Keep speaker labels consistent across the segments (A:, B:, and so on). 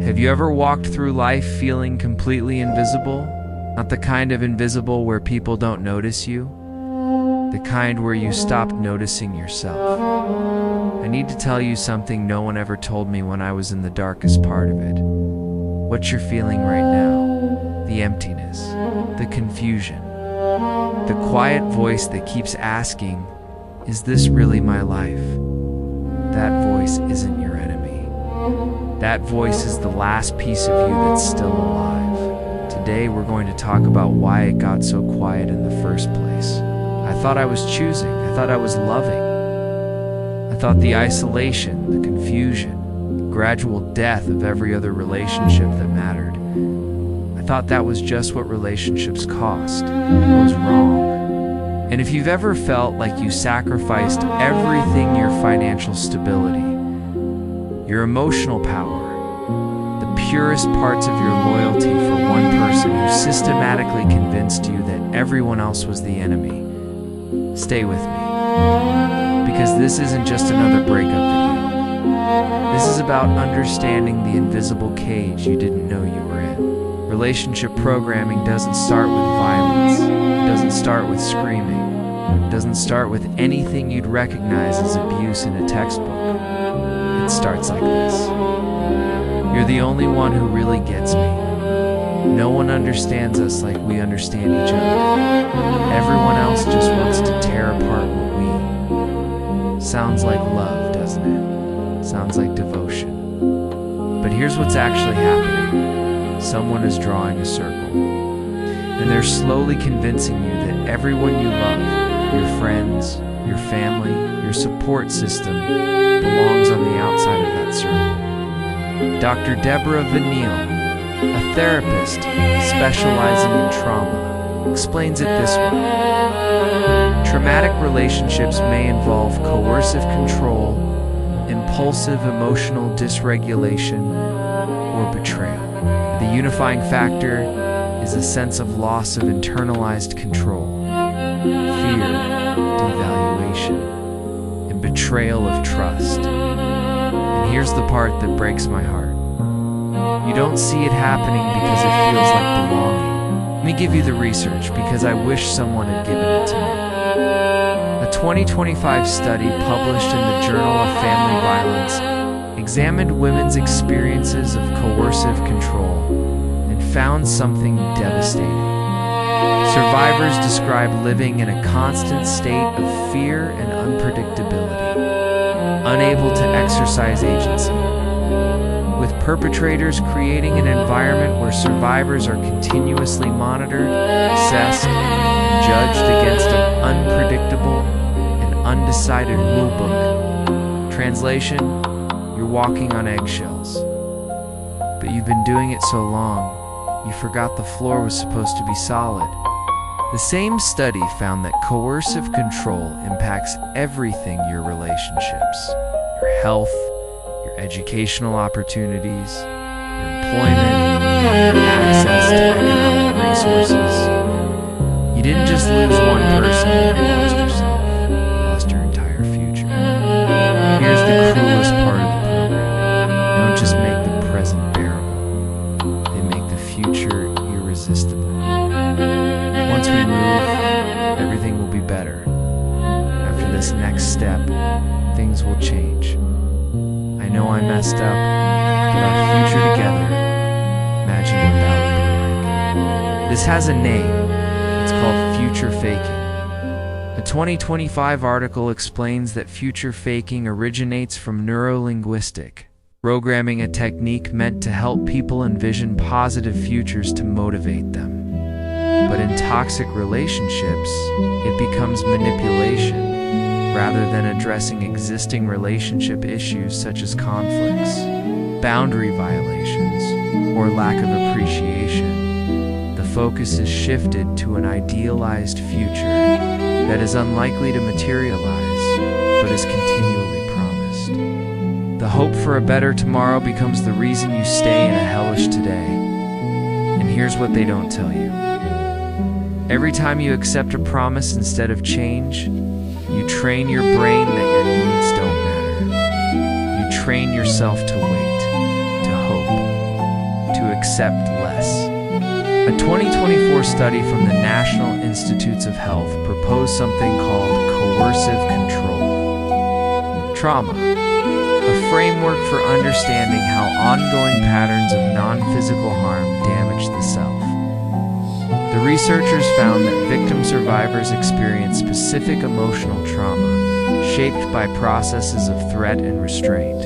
A: Have you ever walked through life feeling completely invisible? Not the kind of invisible where people don't notice you, the kind where you stopped noticing yourself. I need to tell you something no one ever told me when I was in the darkest part of it. What you're feeling right now, the emptiness, the confusion, the quiet voice that keeps asking, is this really my life? That voice isn't your enemy. That voice is the last piece of you that's still alive. Today we're going to talk about why it got so quiet in the first place. I thought I was choosing. I thought I was loving. I thought the isolation, the confusion, the gradual death of every other relationship that mattered. I thought that was just what relationships cost. I was wrong. And if you've ever felt like you sacrificed everything, your financial stability, your emotional power, the purest parts of your loyalty for one person who systematically convinced you that everyone else was the enemy, stay with me. Because this isn't just another breakup video. This is about understanding the invisible cage you didn't know you were in. Relationship programming doesn't start with violence. It doesn't start with screaming. It doesn't start with anything you'd recognize as abuse in a textbook. It starts like this. You're the only one who really gets me. No one understands us like we understand each other. Everyone else just wants to tear apart what we. Sounds like love, doesn't it? Sounds like devotion. But here's what's actually happening. Someone is drawing a circle. And they're slowly convincing you that everyone you love, your friends, your family, your support system, belongs on the outside of that circle. Dr. Deborah Vinall, a therapist specializing in trauma, explains it this way. Traumatic relationships may involve coercive control, impulsive emotional dysregulation, or betrayal. The unifying factor is a sense of loss of internalized control, fear, devaluation, and betrayal of trust. And here's the part that breaks my heart. You don't see it happening because it feels like belonging. Let me give you the research because I wish someone had given it to me. A 2025 study published in the Journal of Family Violence examined women's experiences of coercive control and found something devastating. Survivors describe living in a constant state of fear and unpredictability, unable to exercise agency, with perpetrators creating an environment where survivors are continuously monitored, assessed, and judged against an unpredictable and undecided rulebook. Translation: you're walking on eggshells. But you've been doing it so long, you forgot the floor was supposed to be solid. The same study found that coercive control impacts everything: your relationships, your health, your educational opportunities, your employment, your access to economic resources. You didn't just lose one person, you lost yourself. You lost your entire future. Here's the cruelest part of the program. They don't just make the present bearable, they make the future irresistible. Once we move, everything will be better. After this next step, things will change. I know I messed up, but our future together, imagine what that would be like. This has a name. It's called future faking. A 2025 article explains that future faking originates from Neuro-Linguistic Programming, a technique meant to help people envision positive futures to motivate them. But in toxic relationships, it becomes manipulation rather than addressing existing relationship issues such as conflicts, boundary violations, or lack of appreciation. The focus is shifted to an idealized future that is unlikely to materialize, but is continually promised. The hope for a better tomorrow becomes the reason you stay in a hellish today. And here's what they don't tell you. Every time you accept a promise instead of change, you train your brain that your needs don't matter. You train yourself to wait, to hope, accept less. A 2024 study from the National Institutes of Health proposed something called Coercive Control Trauma, a framework for understanding how ongoing patterns of non-physical harm damage the self. The researchers found that victim survivors experience specific emotional trauma shaped by processes of threat and restraint.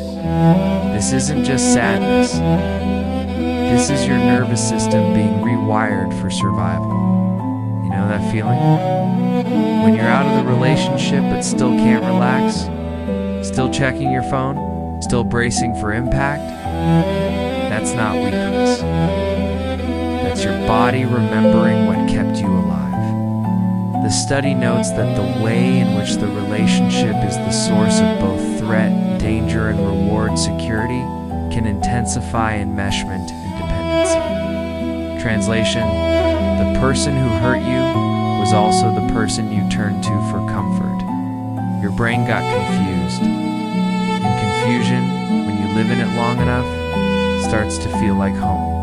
A: This isn't just sadness. This is your nervous system being rewired for survival. You know that feeling? When you're out of the relationship but still can't relax? Still checking your phone? Still bracing for impact? That's not weakness. That's your body remembering what kept you alive. The study notes that the way in which the relationship is the source of both threat, danger, and reward security can intensify enmeshment and dependency. Translation: the person who hurt you was also the person you turned to for comfort. Your brain got confused. And confusion, when you live in it long enough, starts to feel like home.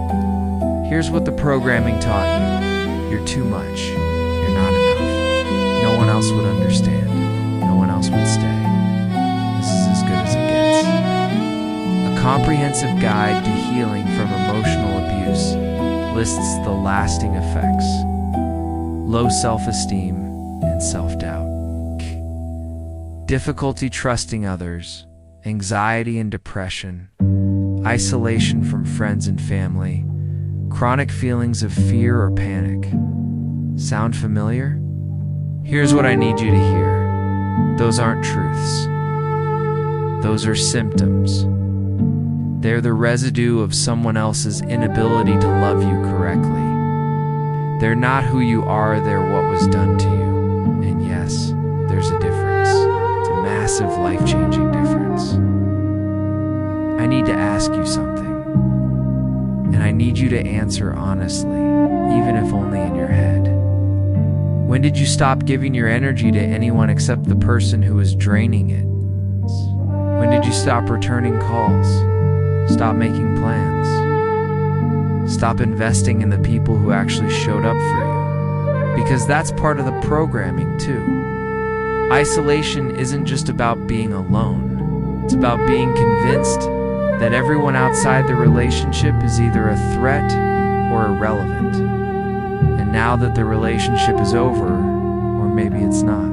A: Here's what the programming taught you. You're too much. You're not enough. No one else would understand. No one else would stay. This is as good as it gets. A comprehensive guide to healing from emotional abuse lists the lasting effects: low self-esteem and self-doubt, difficulty trusting others, anxiety and depression, isolation from friends and family, chronic feelings of fear or panic. Sound familiar? Here's what I need you to hear. Those aren't truths. Those are symptoms. They're the residue of someone else's inability to love you correctly. They're not who you are, they're what was done to you. And yes, there's a difference. It's a massive, life-changing difference. I need to ask you something. And I need you to answer honestly, even if only in your head. When did you stop giving your energy to anyone except the person who was draining it? When did you stop returning calls? Stop making plans? Stop investing in the people who actually showed up for you? Because that's part of the programming too. Isolation isn't just about being alone. It's about being convinced that everyone outside the relationship is either a threat or irrelevant. And now that the relationship is over, or maybe it's not.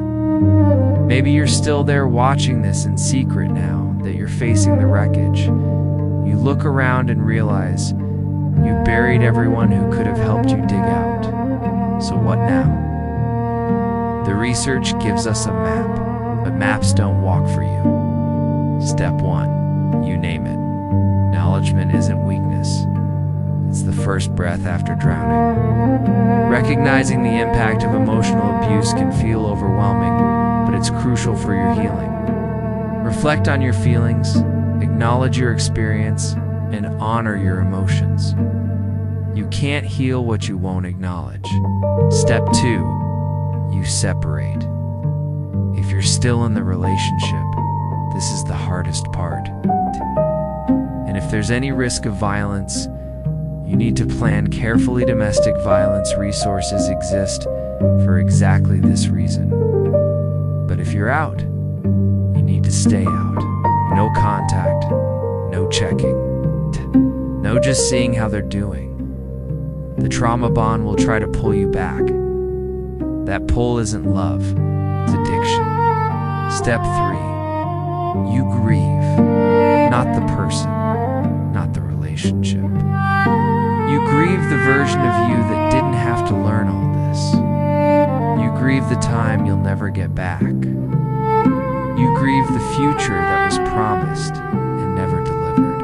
A: Maybe you're still there watching this in secret now that you're facing the wreckage. You look around and realize you buried everyone who could have helped you dig out. So what now? The research gives us a map, but maps don't walk for you. Step 1, you name it. Acknowledgement isn't weakness. It's the first breath after drowning. Recognizing the impact of emotional abuse can feel overwhelming, but it's crucial for your healing. Reflect on your feelings, acknowledge your experience, and honor your emotions. You can't heal what you won't acknowledge. Step 2, you separate. If you're still in the relationship, this is the hardest part. And if there's any risk of violence, you need to plan carefully. Domestic violence resources exist for exactly this reason. But if you're out, you need to stay out. No contact, no checking, no just seeing how they're doing. The trauma bond will try to pull you back. That pull isn't love, it's addiction. Step 3, you grieve, not the person, not the relationship. You grieve the version of you that didn't have to learn all this. You grieve the time you'll never get back. You grieve the future that was promised and never delivered.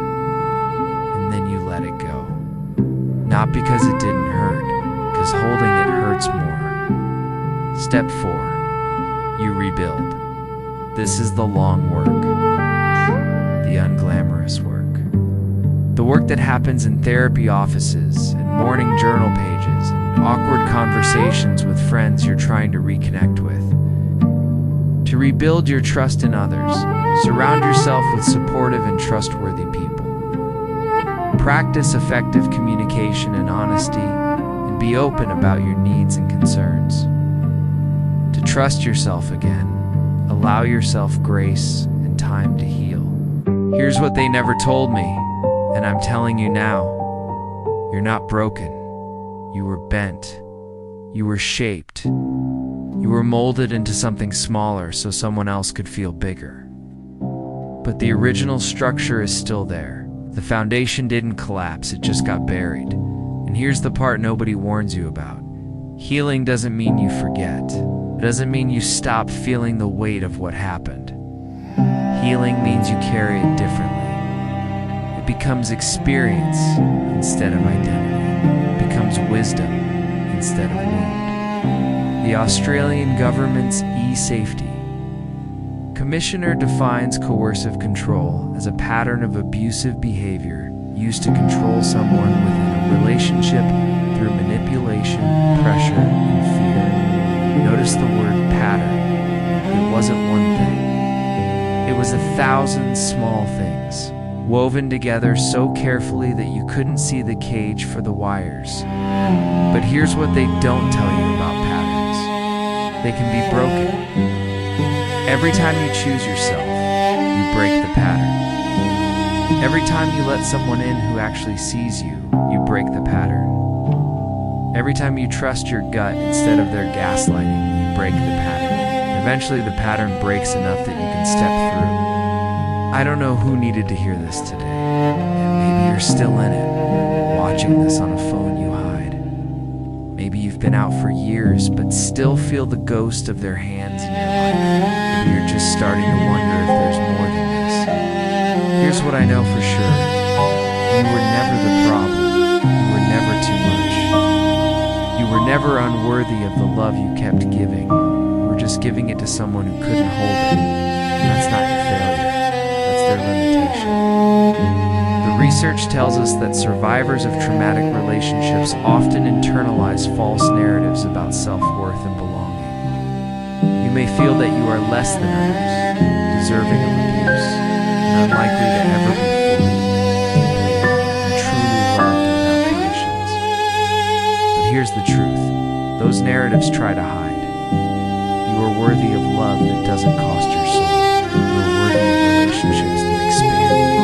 A: And then you let it go. Not because it didn't hurt, because holding it hurts more. Step 4, you rebuild. This is the long work, the unglamorous work. The work that happens in therapy offices and morning journal pages and awkward conversations with friends you're trying to reconnect with. To rebuild your trust in others, surround yourself with supportive and trustworthy people. Practice effective communication and honesty, and be open about your needs and concerns. To trust yourself again, allow yourself grace and time to heal. Here's what they never told me, and I'm telling you now. You're not broken. You were bent. You were shaped. You were molded into something smaller so someone else could feel bigger. But the original structure is still there. The foundation didn't collapse, it just got buried. And here's the part nobody warns you about. Healing doesn't mean you forget. It doesn't mean you stop feeling the weight of what happened. Healing means you carry it differently. It becomes experience instead of identity. It becomes wisdom instead of wound. The Australian government's e-safety Commissioner defines coercive control as a pattern of abusive behavior used to control someone within a relationship through manipulation, pressure, and fear. Notice the word pattern. It wasn't one thing. It was 1,000 small things, woven together so carefully that you couldn't see the cage for the wires. But here's what they don't tell you about patterns. They can be broken. Every time you choose yourself, you break the pattern. Every time you let someone in who actually sees you, you break the pattern. Every time you trust your gut instead of their gaslighting, you break the pattern. Eventually the pattern breaks enough that you can step through. I don't know who needed to hear this today. Maybe you're still in it, watching this on a phone you hide. Maybe you've been out for years, but still feel the ghost of their hands in your life. Maybe you're just starting to wonder if there's more than this. Here's what I know for sure. You were never the problem. You were never too much. You were never unworthy of the love you kept giving. You were just giving it to someone who couldn't hold it. And that's not your failure. That's their limitation. The research tells us that survivors of traumatic relationships often internalize false narratives about self-worth and belonging. You may feel that you are less than others, deserving of abuse, and unlikely to ever be fully, deeply, and truly loved without conditions. But here's the truth. Those narratives try to hide. You are worthy of love that doesn't cost your soul. You are worthy of relationships that expand you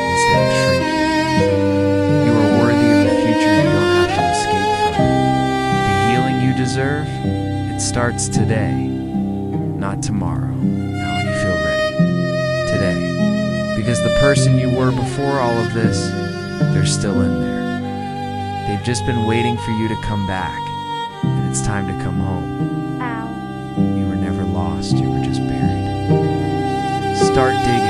A: instead of shrink you. You are worthy of the future you don't have to escape from. The healing you deserve, it starts today. Not tomorrow, not when you feel ready. Today. Because the person you were before all of this, they're still in there. They've just been waiting for you to come back, and it's time to come home.
B: Ow.
A: You were never lost, you were just buried. Start digging.